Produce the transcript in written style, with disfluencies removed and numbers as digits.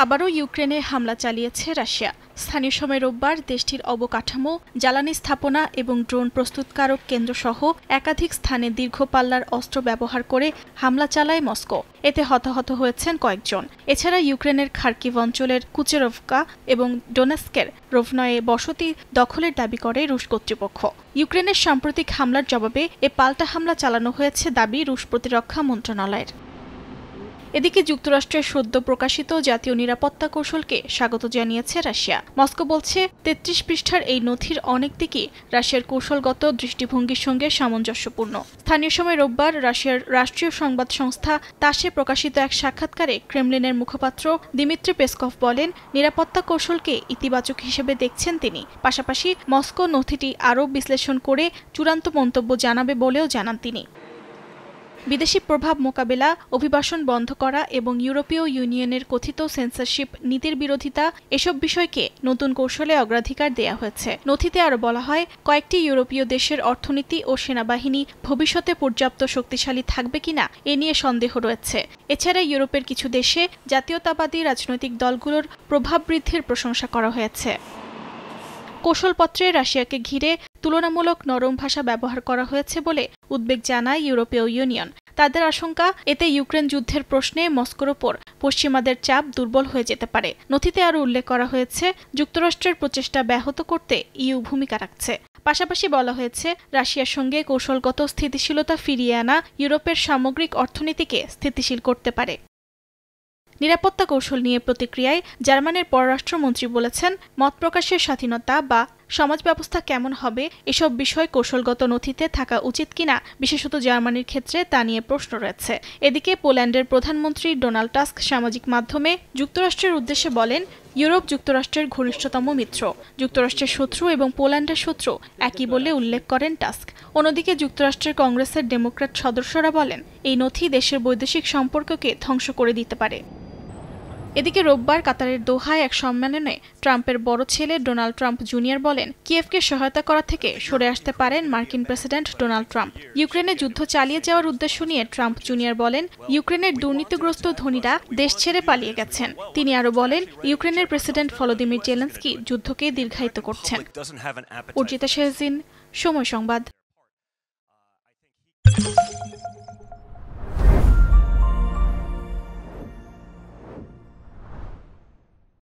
আবারও ইউক্রেনে হামলা চালিয়েছে রাশিয়া। স্থানীয় সময় রোববার দেশটির অবকাঠামো, জ্বালানি স্থাপনা এবং ড্রোন প্রস্তুতকারক কেন্দ্রসহ একাধিক স্থানে দীর্ঘ পাল্লার অস্ত্র ব্যবহার করে হামলা চালায় মস্কো। এতে হতাহত হয়েছেন কয়েকজন। এছাড়া ইউক্রেনের খার্কিভ অঞ্চলের কুচেরভকা এবং ডোনেস্কের রোভনয়ে বসতি দখলের দাবি করে রুশ কর্তৃপক্ষ। ইউক্রেনের সাম্প্রতিক হামলার জবাবে এ পাল্টা হামলা চালানো হয়েছে দাবি রুশ প্রতিরক্ষা মন্ত্রণালয়ের। এদিকে যুক্তরাষ্ট্রের সদ্য প্রকাশিত জাতীয় নিরাপত্তা কৌশলকে স্বাগত জানিয়েছে রাশিয়া। মস্কো বলছে ৩৩ পৃষ্ঠার এই নথির অনেক দিকই রাশিয়ার কৌশলগত দৃষ্টিভঙ্গির সঙ্গে সামঞ্জস্যপূর্ণ। স্থানীয় সময় রোববার রাশিয়ার রাষ্ট্রীয় সংবাদ সংস্থা তাসে প্রকাশিত এক সাক্ষাৎকারে ক্রেমলিনের মুখপাত্র দিমিত্রি পেসকভ বলেন, নিরাপত্তা কৌশলকে ইতিবাচক হিসেবে দেখছেন তিনি। পাশাপাশি মস্কো নথিটি আরও বিশ্লেষণ করে চূড়ান্ত মন্তব্য জানাবে বলেও জানান তিনি। বিদেশি প্রভাব মোকাবেলা, অভিবাসন বন্ধ করা এবং ইউরোপীয় ইউনিয়নের কথিত সেন্সরশিপ নীতির বিরোধিতা এসব বিষয়কে নতুন কৌশলে অগ্রাধিকার দেয়া হয়েছে। নথিতে আরও বলা হয়, কয়েকটি ইউরোপীয় দেশের অর্থনীতি ও সেনাবাহিনী ভবিষ্যতে পর্যাপ্ত শক্তিশালী থাকবে কিনা এ নিয়ে সন্দেহ রয়েছে। এছাড়া ইউরোপের কিছু দেশে জাতীয়তাবাদী রাজনৈতিক দলগুলোর প্রভাব বৃদ্ধির প্রশংসা করা হয়েছে। কৌশলপত্রে রাশিয়াকে ঘিরে তুলনামূলক নরম ভাষা ব্যবহার করা হয়েছে বলে উদ্বেগ জানায় ইউরোপীয় ইউনিয়ন। তাদের আশঙ্কা, এতে ইউক্রেন যুদ্ধের প্রশ্নে মস্কোর ওপর পশ্চিমাদের চাপ দুর্বল হয়ে যেতে পারে। নথিতে আরও উল্লেখ করা হয়েছে, যুক্তরাষ্ট্রের প্রচেষ্টা ব্যাহত করতে ইইউ ভূমিকা রাখছে। পাশাপাশি বলা হয়েছে, রাশিয়ার সঙ্গে কৌশলগত স্থিতিশীলতা ফিরিয়ে আনা ইউরোপের সামগ্রিক অর্থনীতিকে স্থিতিশীল করতে পারে। নিরাপত্তা কৌশল নিয়ে প্রতিক্রিয়ায় জার্মানির পররাষ্ট্রমন্ত্রী বলেছেন, মত প্রকাশের স্বাধীনতা বা সমাজ ব্যবস্থা কেমন হবে এসব বিষয় কৌশলগত নথিতে থাকা উচিত কিনা, বিশেষত জার্মানির ক্ষেত্রে তা নিয়ে প্রশ্ন রয়েছে। এদিকে পোল্যান্ডের প্রধানমন্ত্রী ডোনাল্ড টাস্ক সামাজিক মাধ্যমে যুক্তরাষ্ট্রের উদ্দেশ্যে বলেন, ইউরোপ যুক্তরাষ্ট্রের ঘনিষ্ঠতম মিত্র, যুক্তরাষ্ট্রের শত্রু এবং পোল্যান্ডের শত্রু একই বলে উল্লেখ করেন টাস্ক। অন্যদিকে যুক্তরাষ্ট্রের কংগ্রেসের ডেমোক্র্যাট সদস্যরা বলেন, এই নথি দেশের বৈদেশিক সম্পর্ককে ধ্বংস করে দিতে পারে। এদিকে রোববার কাতারের দোহায় এক সম্মেলনে ট্রাম্পের বড় ছেলে ডোনাল্ড ট্রাম্প জুনিয়র বলেন, কিয়েভকে সহায়তা করা থেকে সরে আসতে পারেন মার্কিন প্রেসিডেন্ট ডোনাল্ড ট্রাম্প। ইউক্রেনে যুদ্ধ চালিয়ে যাওয়ার উদ্দেশ্য নিয়ে ট্রাম্প জুনিয়র বলেন, ইউক্রেনের দুর্নীতিগ্রস্ত ধনীরা দেশ ছেড়ে পালিয়ে গেছেন। তিনি আরও বলেন, ইউক্রেনের প্রেসিডেন্ট ভলোদিমির জেলেনস্কি যুদ্ধকে দীর্ঘায়িত করছেন। অর্জিতা শেহজিন, সময় সংবাদ।